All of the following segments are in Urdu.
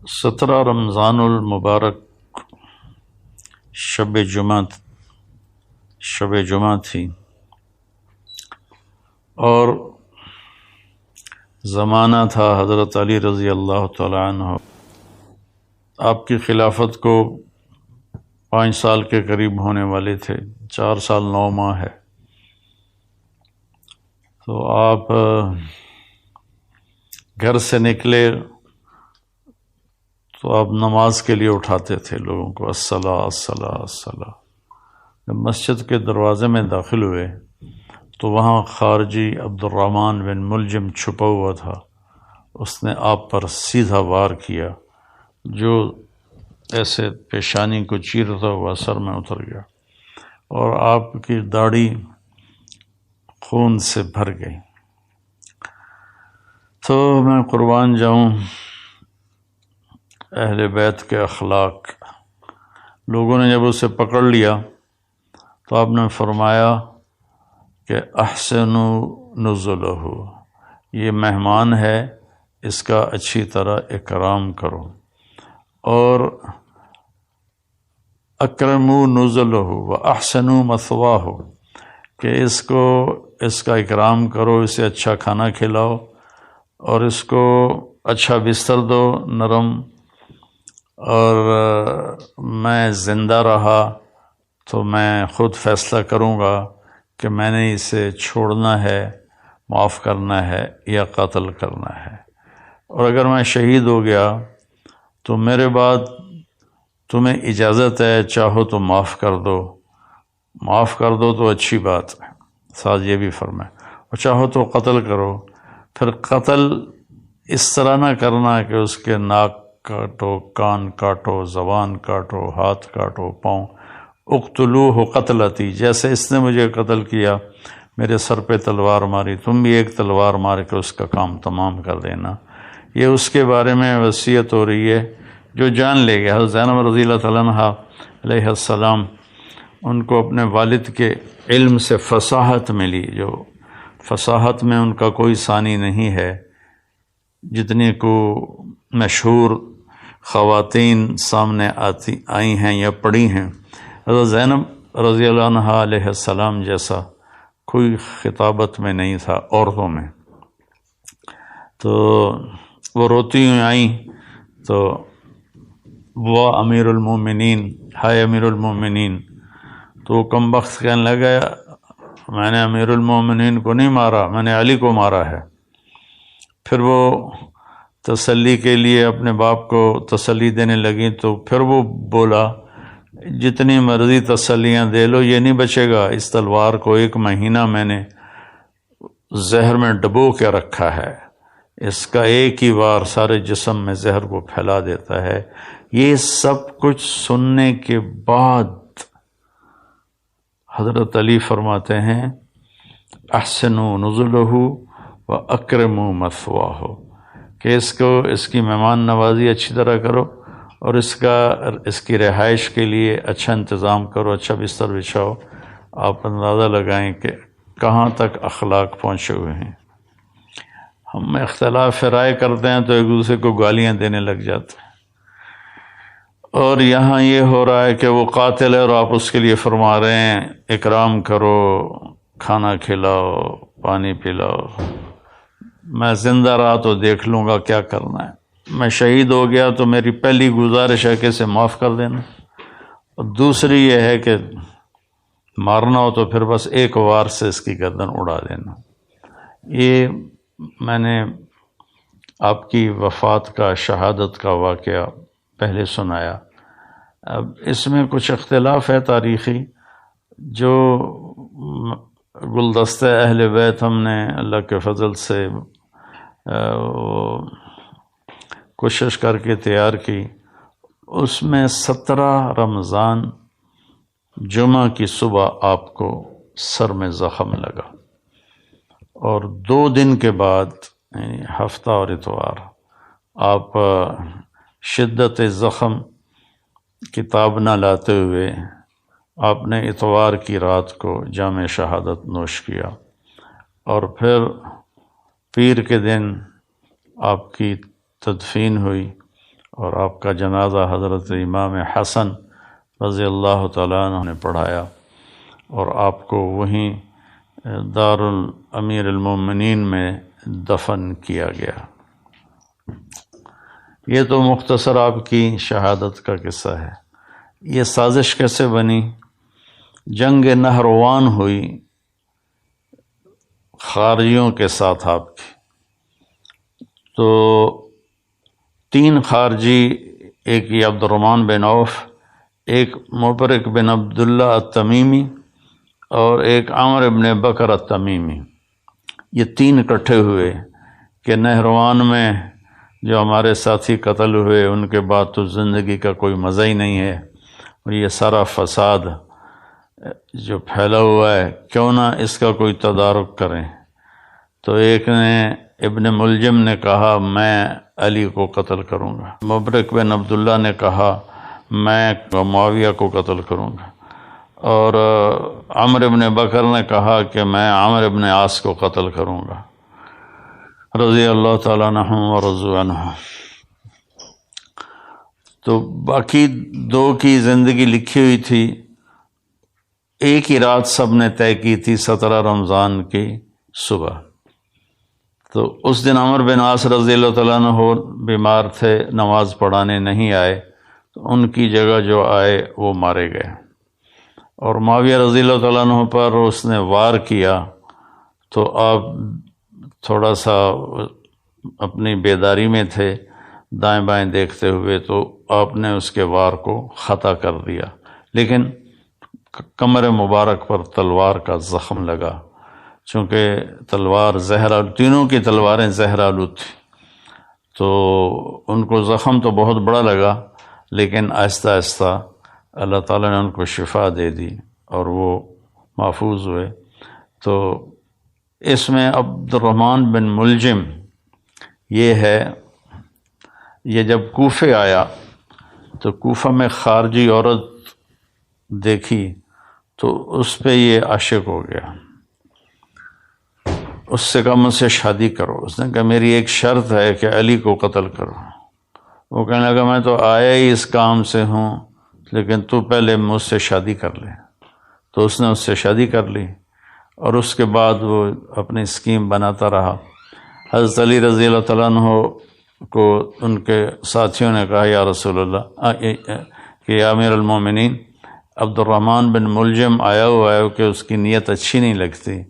17 رمضان المبارک شب جمعہ تھی اور زمانہ تھا حضرت علی رضی اللہ تعالی عنہ۔ آپ کی خلافت کو 5 سال کے قریب ہونے والے تھے، 4 سال 9 ماہ ہے۔ تو آپ گھر سے نکلے تو آپ نماز کے لیے اٹھاتے تھے لوگوں کو، الصلاۃ الصلاۃ الصلاۃ۔ جب مسجد کے دروازے میں داخل ہوئے تو وہاں خارجی عبد الرحمن بن ملجم چھپا ہوا تھا، اس نے آپ پر سیدھا وار کیا جو ایسے پیشانی کو چیرتا ہوا سر میں اتر گیا اور آپ کی داڑھی خون سے بھر گئی۔ تو میں قربان جاؤں اہل بیت کے اخلاق۔ لوگوں نے جب اسے پکڑ لیا تو آپ نے فرمایا کہ احسنوا نزلہ، یہ مہمان ہے، اس کا اچھی طرح اکرام کرو، اور اکرموا نزلہ واحسنوا مثواہ، کہ اس کا اکرام کرو، اسے اچھا کھانا کھلاؤ اور اس کو اچھا بستر دو نرم، اور میں زندہ رہا تو میں خود فیصلہ کروں گا کہ میں نے اسے چھوڑنا ہے، معاف کرنا ہے یا قتل کرنا ہے، اور اگر میں شہید ہو گیا تو میرے بعد تمہیں اجازت ہے، چاہو تو معاف کر دو تو اچھی بات ہے، ساتھ یہ بھی فرمائے، اور چاہو تو قتل کرو۔ پھر قتل اس طرح نہ کرنا کہ اس کے ناک کاٹو، کان کاٹو، زبان کاٹو، ہاتھ کاٹو، پاؤں۔ اقتلوہ قتلتی، جیسے اس نے مجھے قتل کیا، میرے سر پہ تلوار ماری، تم بھی ایک تلوار مار کے اس کا کام تمام کر دینا۔ یہ اس کے بارے میں وصیت ہو رہی ہے جو جان لے گیا۔ حضرت زینب رضی اللہ تعالیٰ عنہ علیہ السلام، ان کو اپنے والد کے علم سے فصاحت ملی، جو فصاحت میں ان کا کوئی ثانی نہیں ہے، جتنی کو مشہور خواتین سامنے آئی ہیں یا پڑھی ہیں۔ حضرت زینب رضی اللہ عنہ علیہ السلام جیسا کوئی خطابت میں نہیں تھا عورتوں میں۔ تو وہ روتی ہوئی آئیں تو وہ امیر المومنین، ہائے امیر المومنین، تو وہ کم بخت کہنے لگا میں نے امیر المومنین کو نہیں مارا، میں نے علی کو مارا ہے۔ پھر وہ تسلی کے لیے اپنے باپ کو تسلی دینے لگیں تو پھر وہ بولا جتنی مرضی تسلیاں دے لو، یہ نہیں بچے گا، اس تلوار کو 1 مہینہ میں نے زہر میں ڈبو کے رکھا ہے، اس کا ایک ہی وار سارے جسم میں زہر کو پھیلا دیتا ہے۔ یہ سب کچھ سننے کے بعد حضرت علی فرماتے ہیں احسنوا نزلہ واکرموا مثواہ، کہ اس کی مہمان نوازی اچھی طرح کرو اور اس کی رہائش کے لیے اچھا انتظام کرو، اچھا بستر بچھاؤ۔ آپ اندازہ لگائیں کہ کہاں تک اخلاق پہنچے ہوئے ہیں۔ ہم اختلاف رائے کرتے ہیں تو ایک دوسرے کو گالیاں دینے لگ جاتے ہیں، اور یہاں یہ ہو رہا ہے کہ وہ قاتل ہے اور آپ اس کے لیے فرما رہے ہیں اکرام کرو، کھانا کھلاؤ، پانی پلاؤ۔ میں زندہ رہا تو دیکھ لوں گا کیا کرنا ہے، میں شہید ہو گیا تو میری پہلی گزارش ہے کہ اسے معاف کر دینا، اور دوسری یہ ہے کہ مارنا ہو تو پھر بس ایک وار سے اس کی گردن اڑا دینا۔ یہ میں نے آپ کی وفات کا، شہادت کا واقعہ پہلے سنایا۔ اب اس میں کچھ اختلاف ہے تاریخی، جو گلدستہ اہل بیت ہم نے اللہ کے فضل سے کوشش کر کے تیار کی، اس میں 17 رمضان جمعہ کی صبح آپ کو سر میں زخم لگا، اور 2 دن کے بعد یعنی ہفتہ اور اتوار آپ شدت زخم کتاب نہ لاتے ہوئے آپ نے اتوار کی رات کو جام شہادت نوش کیا، اور پھر پیر کے دن آپ کی تدفین ہوئی، اور آپ کا جنازہ حضرت امام حسن رضی اللہ تعالیٰ عنہ نے پڑھایا اور آپ کو وہیں دارالامیر المومنین میں دفن کیا گیا۔ یہ تو مختصر آپ کی شہادت کا قصہ ہے۔ یہ سازش کیسے بنی؟ جنگ نہروان ہوئی خارجیوں کے ساتھ آپ کی، تو 3 خارجی، ایک یہ عبد الرحمن بن عوف، ایک مبرک بن عبداللہ التمیمی اور ایک عامر بن بکر التمیمی، یہ 3 اکٹھے ہوئے کہ نہروان میں جو ہمارے ساتھی قتل ہوئے ان کے بعد تو زندگی کا کوئی مزہ ہی نہیں ہے، اور یہ سارا فساد جو پھیلا ہوا ہے کیوں نہ اس کا کوئی تدارک کریں۔ تو ایک نے ابن ملجم نے کہا میں علی کو قتل کروں گا، مبرک بن عبداللہ نے کہا میں معاویہ کو قتل کروں گا، اور عمرو بن بکر نے کہا کہ میں عامر بن عاص کو قتل کروں گا، رضی اللہ تعالیٰ عنہم ورضوا عنہ۔ تو باقی 2 کی زندگی لکھی ہوئی تھی، ایک ہی رات سب نے طے کی تھی، 17 رمضان کی صبح۔ تو اس دن عمر بن عاص رضی اللہ تعالیٰ عنہ بیمار تھے، نماز پڑھانے نہیں آئے، تو ان کی جگہ جو آئے وہ مارے گئے، اور معاویہ رضی اللہ تعالیٰ عنہ پر اس نے وار کیا، تو آپ تھوڑا سا اپنی بیداری میں تھے، دائیں بائیں دیکھتے ہوئے، تو آپ نے اس کے وار کو خطا کر دیا، لیکن کمر مبارک پر تلوار کا زخم لگا، چونکہ تلوار تینوں کی تلواریں زہر آلود تھیں، تو ان کو زخم تو بہت بڑا لگا، لیکن آہستہ آہستہ اللہ تعالیٰ نے ان کو شفا دے دی اور وہ محفوظ ہوئے۔ تو اس میں عبد الرحمن بن ملجم یہ ہے، یہ جب کوفے آیا تو کوفہ میں خارجی عورت دیکھی تو اس پہ یہ عاشق ہو گیا، اس سے کہا مجھ سے شادی کرو۔ اس نے کہا میری ایک شرط ہے کہ علی کو قتل کرو۔ وہ کہنے لگا میں تو آیا ہی اس کام سے ہوں، لیکن تو پہلے مجھ سے شادی کر لے۔ تو اس نے اس سے شادی کر لی، اور اس کے بعد وہ اپنی اسکیم بناتا رہا۔ حضرت علی رضی اللہ تعالیٰ عنہ کو ان کے ساتھیوں نے کہا یا رسول اللہ کہ یا امیر المومنین، عبد الرحمن بن ملجم آیا ہوا ہے کہ اس کی نیت اچھی نہیں لگتی،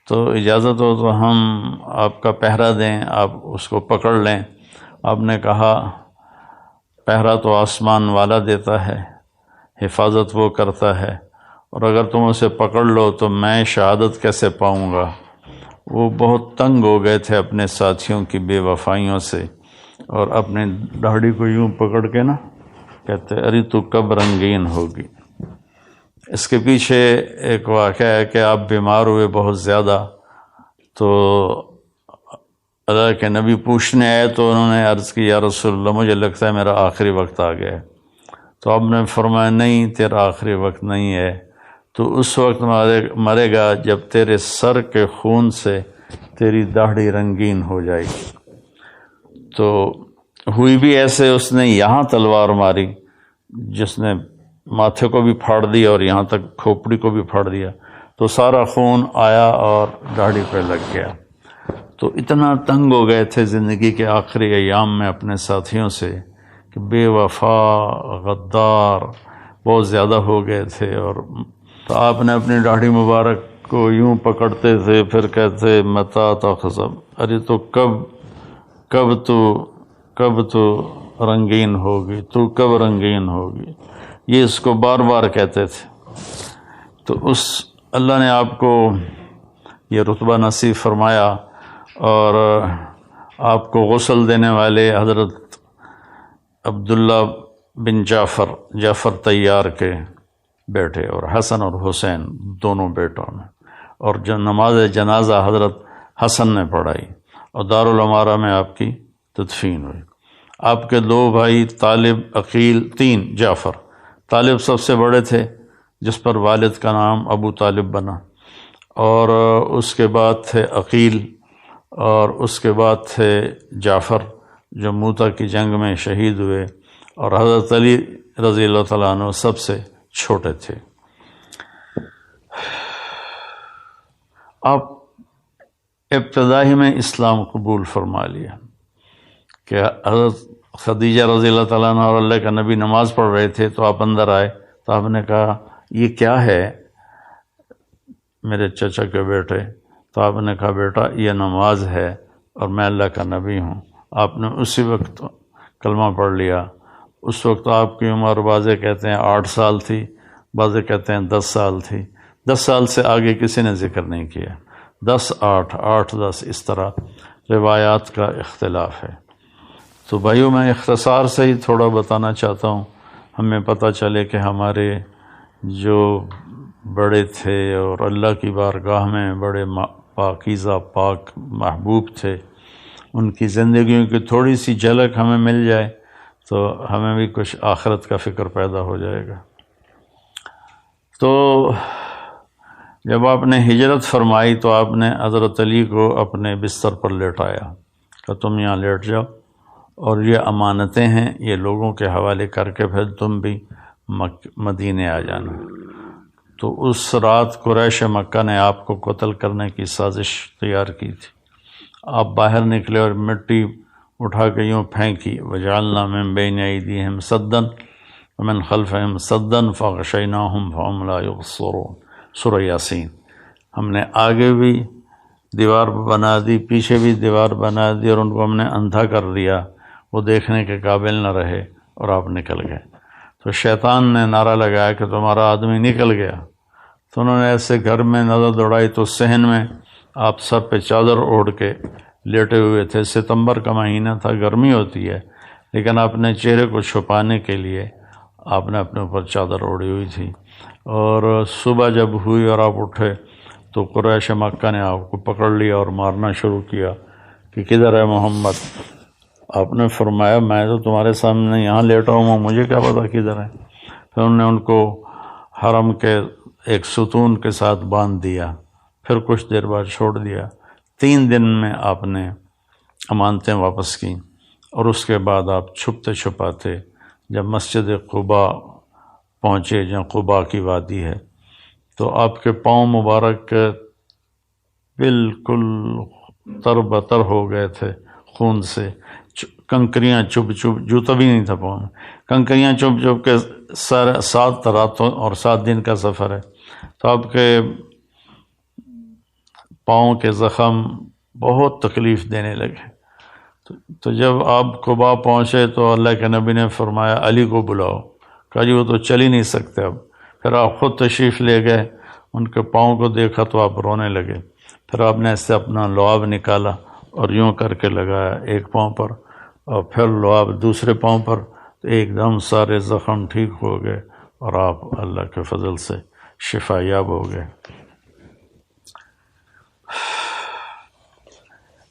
تو اجازت ہو تو ہم آپ کا پہرا دیں، آپ اس کو پکڑ لیں۔ آپ نے کہا پہرا تو آسمان والا دیتا ہے، حفاظت وہ کرتا ہے، اور اگر تم اسے پکڑ لو تو میں شہادت کیسے پاؤں گا؟ وہ بہت تنگ ہو گئے تھے اپنے ساتھیوں کی بے وفائیوں سے، اور اپنے داڑھی کو یوں پکڑ کے نا کہتے ارے تو کب رنگین ہوگی۔ اس کے پیچھے ایک واقعہ ہے کہ آپ بیمار ہوئے بہت زیادہ، تو اللہ کے نبی پوچھنے آئے تو انہوں نے عرض کی یا رسول اللہ مجھے لگتا ہے میرا آخری وقت آ گیا ہے۔ تو آپ نے فرمایا نہیں، تیرا آخری وقت نہیں ہے، تو اس وقت مرے گا جب تیرے سر کے خون سے تیری داڑھی رنگین ہو جائے گی۔ تو ہوئی بھی ایسے، اس نے یہاں تلوار ماری جس نے ماتھے کو بھی پھاڑ دیا اور یہاں تک کھوپڑی کو بھی پھاڑ دیا، تو سارا خون آیا اور داڑھی پہ لگ گیا۔ تو اتنا تنگ ہو گئے تھے زندگی کے آخری ایام میں اپنے ساتھیوں سے کہ بے وفا غدار بہت زیادہ ہو گئے تھے، اور تو آپ نے اپنی داڑھی مبارک کو یوں پکڑتے تھے، پھر کہتے متا تخزب، ارے تو کب تو رنگین ہوگی، تو کب رنگین ہوگی، یہ اس کو بار بار کہتے تھے۔ تو اس اللہ نے آپ کو یہ رتبہ نصیب فرمایا، اور آپ کو غسل دینے والے حضرت عبداللہ بن جعفر طیار کے بیٹے، اور حسن اور حسین دونوں بیٹوں نے، اور جو نماز جنازہ حضرت حسن نے پڑھائی، اور دارالعمارہ میں آپ کی تدفین ہوئی۔ آپ کے 2 بھائی طالب، عقیل، 3 جعفر۔ طالب سب سے بڑے تھے جس پر والد کا نام ابو طالب بنا، اور اس کے بعد تھے عقیل، اور اس کے بعد تھے جعفر جو موتا کی جنگ میں شہید ہوئے، اور حضرت علی رضی اللہ تعالیٰ عنہ سب سے چھوٹے تھے۔ آپ ابتدائی میں اسلام قبول فرما لیا کہ حضرت خدیجہ رضی اللہ تعالیٰ عنہ اور اللہ کا نبی نماز پڑھ رہے تھے، تو آپ اندر آئے تو آپ نے کہا یہ کیا ہے میرے چچا کے بیٹے؟ تو آپ نے کہا بیٹا یہ نماز ہے اور میں اللہ کا نبی ہوں۔ آپ نے اسی وقت کلمہ پڑھ لیا۔ اس وقت آپ کی عمر بعضے کہتے ہیں 8 سال تھی، بعضے کہتے ہیں 10 سال تھی۔ 10 سال سے آگے کسی نے ذکر نہیں کیا، 10 8 8 10 اس طرح روایات کا اختلاف ہے۔ تو بھائیوں میں اختصار سے ہی تھوڑا بتانا چاہتا ہوں، ہمیں پتہ چلے کہ ہمارے جو بڑے تھے اور اللہ کی بارگاہ میں بڑے پاکیزہ پاک محبوب تھے، ان کی زندگیوں کی تھوڑی سی جھلک ہمیں مل جائے تو ہمیں بھی کچھ آخرت کا فکر پیدا ہو جائے گا۔ تو جب آپ نے ہجرت فرمائی تو آپ نے حضرت علی کو اپنے بستر پر لیٹایا کہ تم یہاں لیٹ جاؤ، اور یہ امانتیں ہیں، یہ لوگوں کے حوالے کر کے پھر تم بھی مدینے آ جانا۔ تو اس رات قریش مکہ نے آپ کو قتل کرنے کی سازش تیار کی تھی۔ آپ باہر نکلے اور مٹی اٹھا کے یوں پھینکی، وجعلنا من بین ایدیہم سدا ومن خلفہم سدا فغشیناہم فہم لا یبصرون، سورہ یاسین۔ ہم نے آگے بھی دیوار بنا دی، پیچھے بھی دیوار بنا دی، اور ان کو ہم نے اندھا کر دیا، وہ دیکھنے کے قابل نہ رہے اور آپ نکل گئے۔ تو شیطان نے نعرہ لگایا کہ تمہارا آدمی نکل گیا۔ تو انہوں نے ایسے گھر میں نظر دوڑائی تو صحن میں آپ سر پہ چادر اوڑھ کے لیٹے ہوئے تھے۔ ستمبر کا مہینہ تھا، گرمی ہوتی ہے، لیکن اپنے چہرے کو چھپانے کے لیے آپ نے اپنے اوپر چادر اوڑھی ہوئی تھی۔ اور صبح جب ہوئی اور آپ اٹھے تو قریش مکہ نے آپ کو پکڑ لیا اور مارنا شروع کیا کہ کدھر ہے محمد؟ آپ نے فرمایا میں تو تمہارے سامنے یہاں لیٹا ہوں، مجھے کیا پتا کدھر ہے؟ پھر انہوں نے ان کو حرم کے ایک ستون کے ساتھ باندھ دیا، پھر کچھ دیر بعد چھوڑ دیا۔ 3 دن میں آپ نے امانتیں واپس کیں، اور اس کے بعد آپ چھپتے چھپاتے جب مسجد قباء پہنچے، جہاں قباء کی وادی ہے، تو آپ کے پاؤں مبارک بالکل تربتر ہو گئے تھے خون سے، کنکریاں چپ چپ، جوتا بھی نہیں تھا پاؤں میں، کنکریاں چپ چپ کے 7 راتوں اور 7 دن کا سفر ہے۔ تو آپ کے پاؤں کے زخم بہت تکلیف دینے لگے۔ تو جب آپ قباء پہنچے تو اللہ کے نبی نے فرمایا علی کو بلاؤ، کہا جی وہ تو چل ہی نہیں سکتے اب۔ پھر آپ خود تشریف لے گئے، ان کے پاؤں کو دیکھا تو آپ رونے لگے۔ پھر آپ نے ایسے اپنا لعاب نکالا اور یوں کر کے لگایا ایک پاؤں پر، اور پھر لعاب دوسرے پاؤں پر، تو ایک دم سارے زخم ٹھیک ہو گئے اور آپ اللہ کے فضل سے شفا یاب ہو گئے۔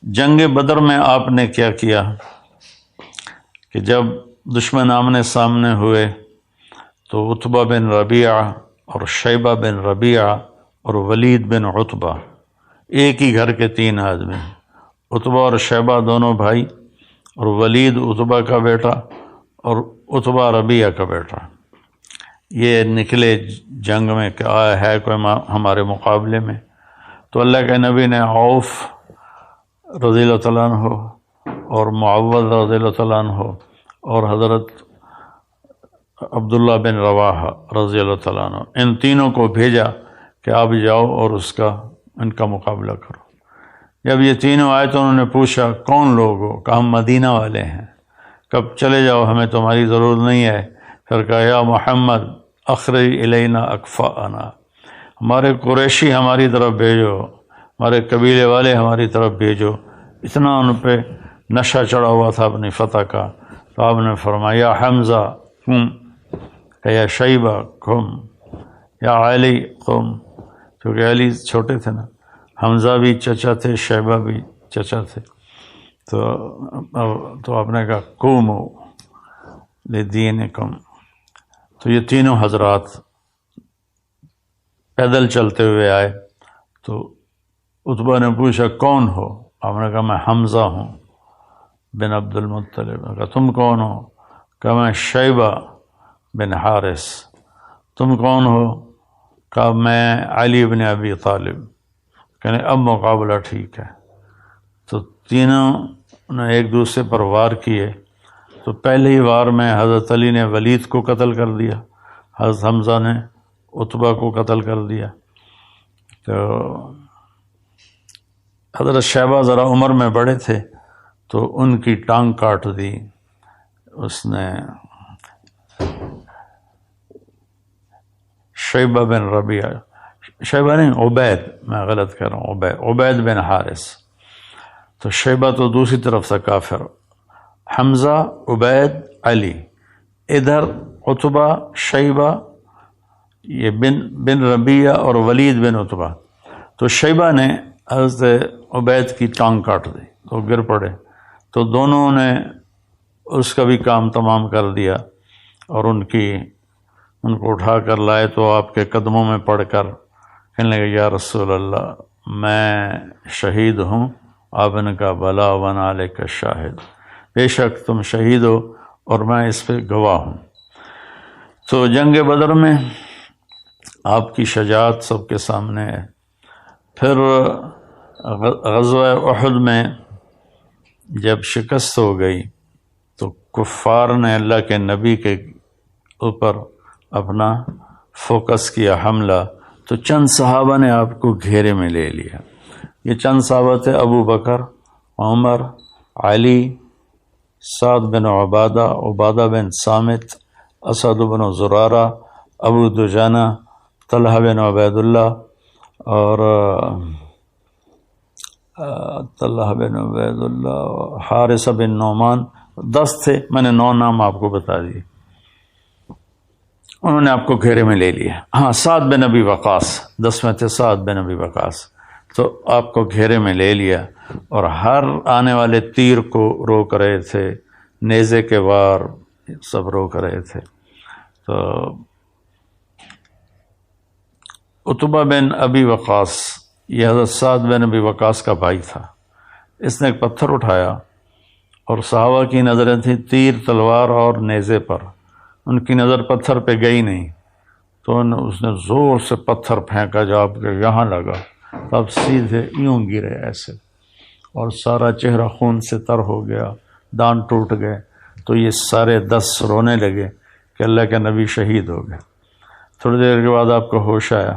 جنگ بدر میں آپ نے کیا کیا کہ جب دشمن آمنے سامنے ہوئے تو عتبہ بن ربیعہ اور شیبہ بن ربیعہ اور ولید بن عتبہ، ایک ہی گھر کے 3 آدمی، عتبہ اور شیبہ دونوں بھائی، اور ولید عتبہ کا بیٹا اور عتبہ ربیعہ کا بیٹا، یہ نکلے جنگ میں کہ آیا ہے کوئی ہمارے مقابلے میں۔ تو اللہ کے نبی نے عوف رضی اللہ تعالیٰ عنہ اور معوذ رضی اللہ تعالیٰ عنہ اور حضرت عبداللہ بن رواحہ رضی اللہ تعالیٰ عنہ، ان تینوں کو بھیجا کہ آپ جاؤ اور ان کا مقابلہ کرو۔ جب یہ تینوں آئے تو انہوں نے پوچھا کون لوگ ہو؟ کہا ہم مدینہ والے ہیں۔ کب چلے جاؤ، ہمیں تمہاری ضرورت نہیں ہے۔ پھر کہا یا محمد اخرج الینا اکفاءنا، ہمارے قریشی ہماری طرف بھیجو، ہمارے قبیلے والے ہماری طرف بھیجو۔ اتنا ان پہ نشہ چڑھا ہوا تھا اپنی فتح کا۔ تو آپ نے فرمایا یا حمزہ قم، یا شیبہ قم، یا علی قم، کیونکہ علی چھوٹے تھے نا، حمزہ بھی چچا تھے، شیبہ بھی چچا تھے۔ تو آپ نے کہا قوموا لدینکم۔ تو یہ تینوں حضرات پیدل چلتے ہوئے آئے۔ تو عتبہ نے پوچھا کون ہو؟ آپ نے کہا میں حمزہ ہوں۔ بن عبد المطلب. کہا تم کون ہو؟ کہا میں شیبہ بن حارث. تم کون ہو؟ کہا میں علی بن ابی طالب. کہنے اب مقابلہ ٹھیک ہے. تو تینوں نے ایک دوسرے پر وار کیے. تو پہلے ہی وار میں حضرت علی نے ولید کو قتل کر دیا، حضرت حمزہ نے عتبہ کو قتل کر دیا. تو حضرت شیبہ ذرا عمر میں بڑے تھے تو ان کی ٹانگ کاٹ دی اس نے. شیبہ بن ربیعہ، شیبہ نہیں عبید، میں غلط کر رہا ہوں، عبید بن حارث. تو شیبہ تو دوسری طرف سے کافر، حمزہ، عبید، علی، ادھر عتبہ، شیبہ، یہ بن ربیعہ اور ولید بن عتبہ. تو شیبہ نے حضرت عبید کی ٹانگ کاٹ دی تو گر پڑے. تو دونوں نے اس کا بھی کام تمام کر دیا اور ان کو اٹھا کر لائے. تو آپ کے قدموں میں پڑھ کر کہنے لگے یا رسول اللہ میں شہید ہوں. آپ نے کہا بلا ونا علیک شاہد، بے شک تم شہید ہو اور میں اس پہ گواہ ہوں. تو جنگ بدر میں آپ کی شجاعت سب کے سامنے ہے. پھر غزوہ احد میں جب شکست ہو گئی تو کفار نے اللہ کے نبی کے اوپر اپنا فوکس کیا حملہ. تو چند صحابہ نے آپ کو گھیرے میں لے لیا. یہ چند صحابہ تھے ابو بکر، عمر، علی، سعد بن عبادہ، عبادہ بن صامت، اسد بن زرارہ، ابو دجانہ، طلحہ بن عبید اللہ اور حارثہ بن نعمان. 10 تھے، میں نے 9 نام آپ کو بتا دیے. انہوں نے آپ کو گھیرے میں لے لیا. ہاں سعد بن ابی وقاص 10 میں تھے، سعد بن ابی وقاص. تو آپ کو گھیرے میں لے لیا اور ہر آنے والے تیر کو روک رہے تھے، نیزے کے وار سب روک رہے تھے. تو عتبہ بن ابی وقاص یہ حضرت سعد بن ابی وقاص کا بھائی تھا. اس نے ایک پتھر اٹھایا اور صحابہ کی نظریں تھیں تیر، تلوار اور نیزے پر. ان کی نظر پتھر پہ گئی نہیں تو اس نے زور سے پتھر پھینکا جو آپ کے یہاں لگا. تب سیدھے یوں گرے ایسے اور سارا چہرہ خون سے تر ہو گیا، دانت ٹوٹ گئے. تو یہ سارے 10 رونے لگے کہ اللہ کے نبی شہید ہو گئے. تھوڑی دیر کے بعد آپ کو ہوش آیا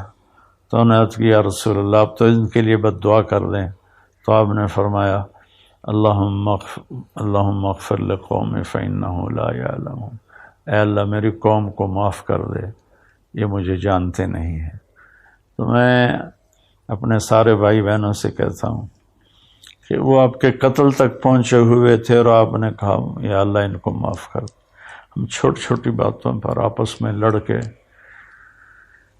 تو انہوں نے عرض کیا رسول اللہ آپ تو ان کے لیے بد دعا کر دیں. تو آپ نے فرمایا اللہم اغفر لقومی فإنہم لا یعلمون، اے اللہ میری قوم کو معاف کر دے، یہ مجھے جانتے نہیں ہیں. تو میں اپنے سارے بھائی بہنوں سے کہتا ہوں کہ وہ آپ کے قتل تک پہنچے ہوئے تھے اور آپ نے کہا یا اللہ ان کو معاف کر دے. ہم چھوٹی چھوٹی باتوں پر آپس میں لڑ کے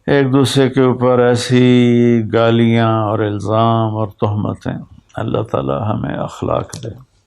ایک دوسرے کے اوپر ایسی گالیاں اور الزام اور تہمتیں، اللہ تعالی ہمیں اخلاق دے.